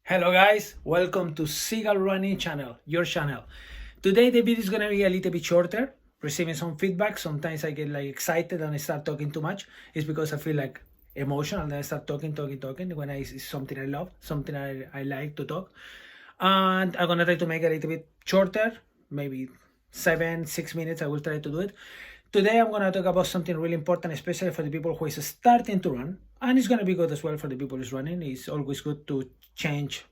Hello guys, welcome to Seagull Running channel, your channel. Today the video is gonna be a little bit shorter, receiving some feedback. Sometimes I get like excited and I start talking too much. It's because I feel like emotional and then I start talking when it's something I love, something I like to talk. And I'm gonna try to make it a little bit shorter, maybe 6 minutes. I will try to do it. Today I'm gonna talk about something really important, especially for the people who is starting to run, and it's gonna be good as well for the people who's running. It's always good to change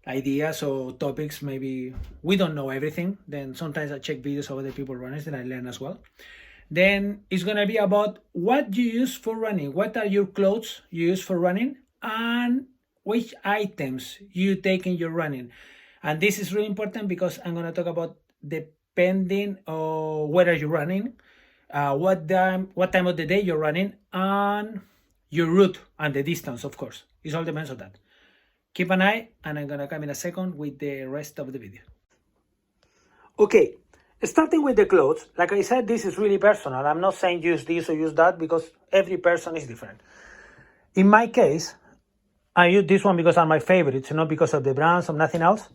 ideas or topics. Maybe we don't know everything. Then sometimes I check videos of other people runners and I learn as well. Then it's gonna be about what you use for running. What are your clothes you use for running, and which items you take in your running. And this is really important because I'm gonna talk about depending on where are you running, what time of the day you're running, and your route and the distance. Of course, it all depends on that. Keep an eye, and I'm gonna come in a second with the rest of the video. Okay, starting with the clothes, like I said, this is really personal. I'm not saying use this or use that because every person is different. In my case, I use this one because are my favorites, not because of the brands or nothing else.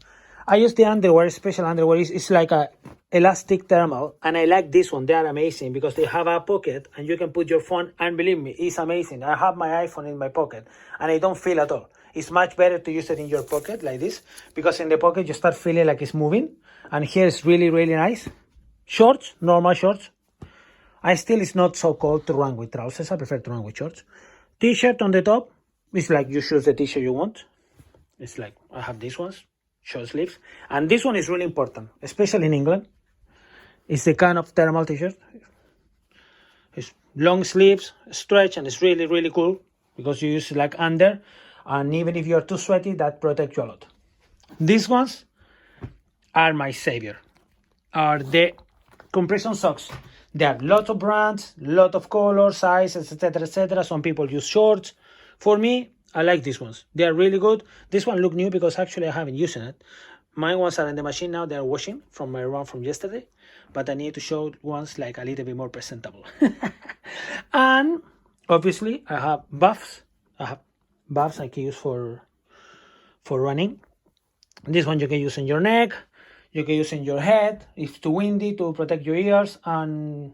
I use the underwear, special underwear. It's like a elastic thermal, and I like this one. They are amazing because they have a pocket and you can put your phone, and believe me, it's amazing. I have my iPhone in my pocket and I don't feel at all. It's much better to use it in your pocket like this, because in the pocket you start feeling like it's moving, and here it's really, really nice. Shorts, normal shorts. It's not so cold to run with trousers. I prefer to run with shorts. T-shirt on the top. It's like you choose the t-shirt you want. It's like I have these ones, short sleeves. And this one is really important, especially in England. It's the kind of thermal t-shirt. It's long sleeves, stretch, and it's really, really cool because you use it like under. And even if you're too sweaty, that protects you a lot. These ones are my savior. Are the compression socks. There are lots of brands, lot of colors, sizes, etc., etc. Some people use shorts. For me, I like these ones. They are really good. This one look new because actually I haven't used it. My ones are in the machine now. They are washing from my run from yesterday, but I need to show ones like a little bit more presentable. And obviously I have buffs. I can use for running. This one you can use in your neck. You can use in your head. It's too windy to protect your ears. And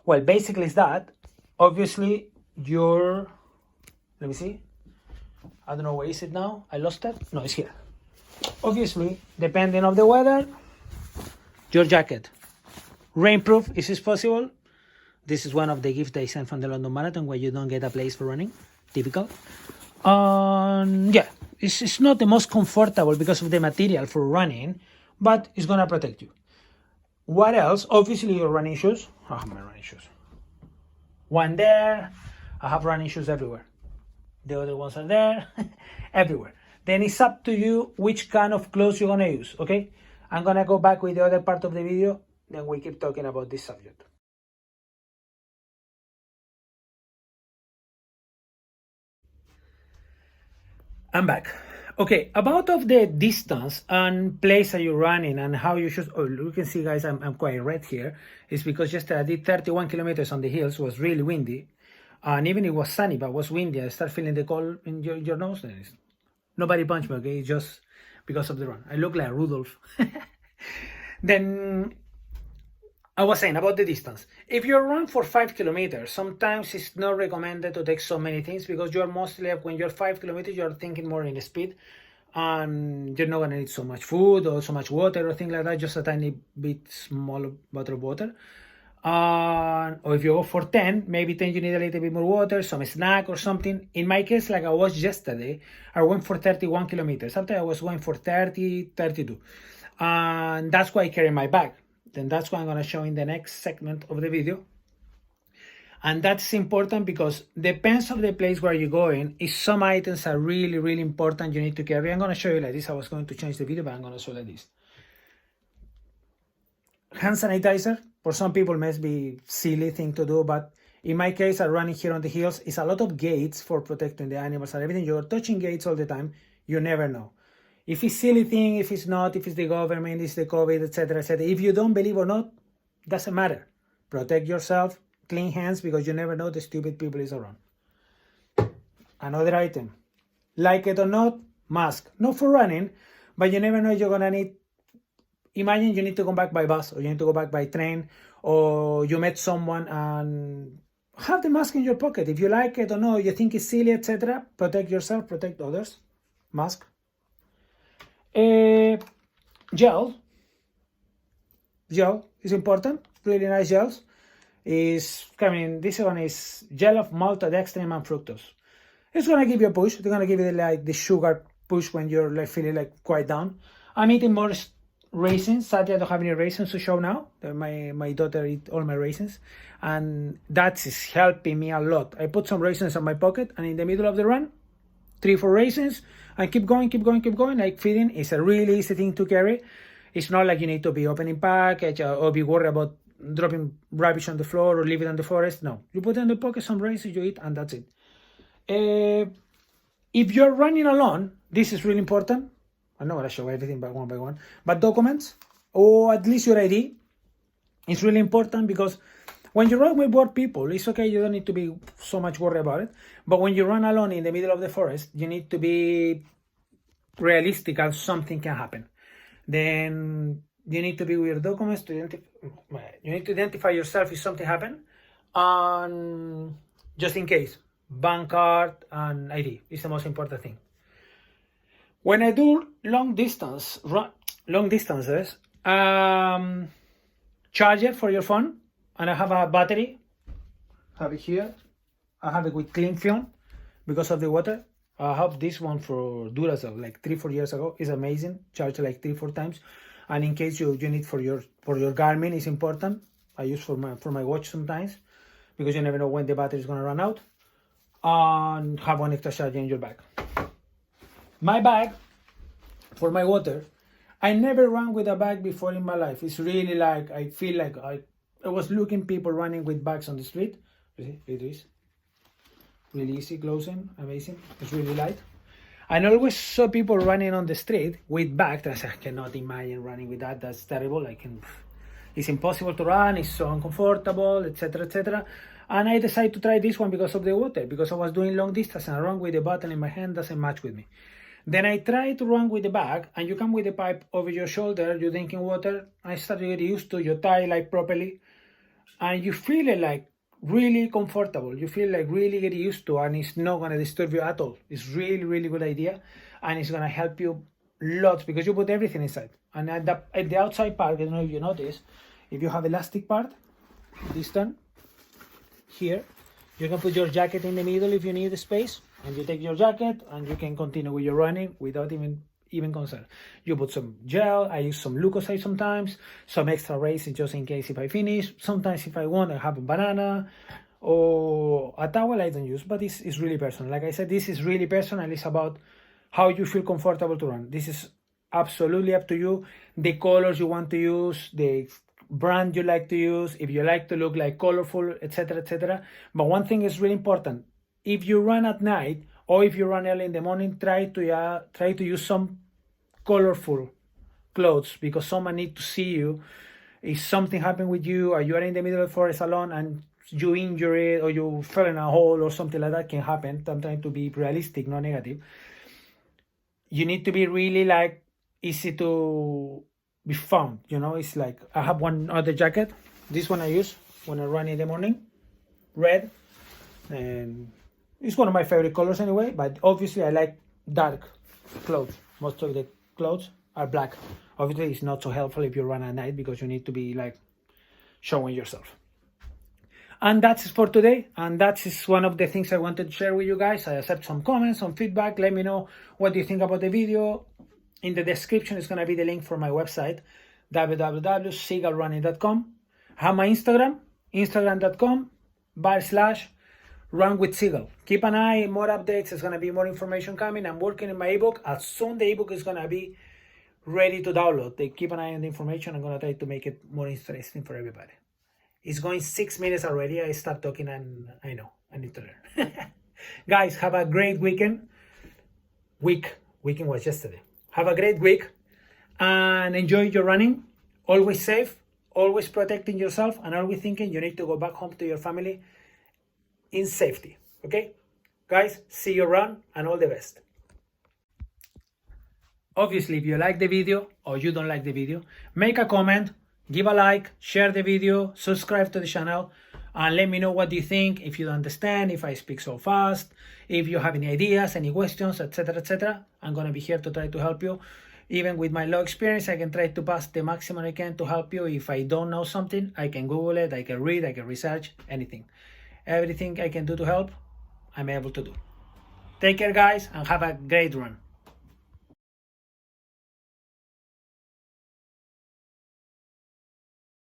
well, basically it's that. Obviously let me see. I don't know where is it now. I lost it. No, it's here. Obviously, depending on the weather, your jacket. Rainproof, is this possible? This is one of the gifts they sent from the London Marathon where you don't get a place for running. Typical. Yeah, it's not the most comfortable because of the material for running, but it's gonna protect you. What else? Obviously your running shoes. I have my running shoes. One there. I have running shoes everywhere. The other ones are there. Everywhere. Then it's up to you which kind of clothes you're gonna use, okay? I'm gonna go back with the other part of the video, then we keep talking about this subject. I'm back. Okay, about of the distance and place that you're running and how you should. Oh, you can see, guys, I'm quite red here. It's because yesterday I did 31 kilometers on the hills. It was really windy, and even it was sunny, but it was windy. I start feeling the cold in your nose. Nobody punched me, okay? It's just because of the run. I look like Rudolph. Then I was saying about the distance. If you run for 5 kilometers, sometimes it's not recommended to take so many things because you're mostly, when you're 5 kilometers, you're thinking more in the speed, and you're not gonna need so much food or so much water or things like that, just a tiny bit small bottle of water. Or if you go for 10, maybe 10 you need a little bit more water, some snack or something. In my case, like I was yesterday, I went for 31 kilometers. After I was going for 30, 32. And that's why I carry my bag. Then that's what I'm going to show in the next segment of the video. And that's important because depends on the place where you're going. If some items are really, really important, you need to carry. I'm going to show you like this. I was going to change the video, but I'm going to show like this. Hand sanitizer, for some people may be silly thing to do, but in my case, I'm running here on the hills. It's a lot of gates for protecting the animals and everything. You're touching gates all the time. You never know. If it's silly thing, if it's not, if it's the government, it's the COVID, etc., etc. If you don't believe or not, doesn't matter. Protect yourself, clean hands, because you never know the stupid people is around. Another item, like it or not, mask, not for running, but you never know you're gonna need. Imagine you need to come back by bus, or you need to go back by train, or you met someone, and have the mask in your pocket. If you like it or no, you think it's silly, etc. Protect yourself, protect others. Mask. Gel is important. Really nice gels. This one is gel of maltodextrin and fructose. It's gonna give you a push. It's gonna give you like the sugar push when you're like feeling like quite down. I'm eating more raisins. Sadly, I don't have any raisins to show now. My daughter eat all my raisins, and that is helping me a lot. I put some raisins in my pocket, and in the middle of the run, 3-4 raisins, and keep going. Like feeding is a really easy thing to carry. It's not like you need to be opening package or be worried about dropping rubbish on the floor or leave it in the forest. No, you put it in the pocket, some raisins, you eat, and that's it. If you're running alone, this is really important. I'm not going to show everything by one, but documents, or at least your ID, is really important, because when you run with bored people, it's okay, you don't need to be so much worried about it. But when you run alone in the middle of the forest, you need to be realistic, as something can happen. Then you need to be with your documents to identify yourself if something happens, and just in case, bank card and ID is the most important thing. When I do long distances, charger for your phone, and I have a battery. Have it here. I have it with cling film because of the water. I have this one for Duracell, like 3-4 years ago. It's amazing. Charge like 3-4 times, and in case you need for your Garmin, it's important. I use for my watch sometimes, because you never know when the battery is gonna run out. And have one extra charger in your bag. My bag for my water, I never ran with a bag before in my life. It's really like, I feel like I was looking people running with bags on the street. You see, it is really easy closing, amazing. It's really light. I always saw people running on the street with bags. I cannot imagine running with that. That's terrible. It's impossible to run. It's so uncomfortable, etc., etc. And I decided to try this one because of the water, because I was doing long distance and I run with the bottle in my hand, doesn't match with me. Then I tried to run with the bag, and you come with the pipe over your shoulder, you're drinking water. I started to get used to, you tie like properly, and you feel it like really comfortable. You feel like really get used to, and it's not going to disturb you at all. It's really, really good idea, and it's going to help you lots, because you put everything inside. And at the outside part, I don't know if you notice, if you have elastic part, this one, here, you can put your jacket in the middle if you need the space, and you take your jacket and you can continue with your running without even concern. You put some gel. I use some Lucozade sometimes, some extra raisins just in case if I finish. Sometimes if I want, I have a banana or a towel. I don't use, but it's really personal. Like I said, this is really personal. It's about how you feel comfortable to run. This is absolutely up to you. The colors you want to use, the brand you like to use, if you like to look like colorful, etc., etc. But one thing is really important: if you run at night or if you run early in the morning, try to use some colorful clothes, because someone need to see you. If something happened with you, or you are in the middle of the forest alone and you injure it, or you fell in a hole or something like that, can happen. I'm trying to be realistic, not negative. You need to be really like easy to be found, it's like, I have one other jacket, this one I use when I run in the morning, red, and it's one of my favorite colors anyway, but obviously I like dark clothes. Most of the clothes are black. Obviously it's not so helpful if you run at night, because you need to be like showing yourself. And that's it for today, and that is one of the things I wanted to share with you guys. I accept some comments, some feedback. Let me know what you think about the video. In the description is going to be the link for my website, www.seagullrunning.com. I have my instagram.com/runwithseagull. Keep an eye, more updates. There's going to be more information coming. I'm working on my ebook. As soon the ebook is going to be ready to download, keep an eye on the information. I'm going to try to make it more interesting for everybody. It's going 6 minutes already. I start talking and I know I need to learn. Guys, have a great weekend. Weekend was yesterday. Have a great week and enjoy your running. Always safe, always protecting yourself, and always thinking you need to go back home to your family in safety. Okay? Guys, see you run and all the best. obviously, if you like the video or you don't like the video, make a comment, give a like, share the video, subscribe to the channel, and let me know what you think, if you don't understand, if I speak so fast, if you have any ideas, any questions, etc., etc. I'm gonna be here to try to help you. Even with my low experience, I can try to pass the maximum I can to help you. If I don't know something, I can Google it, I can read, I can research, anything. Everything I can do to help, I'm able to do. Take care, guys, and have a great run.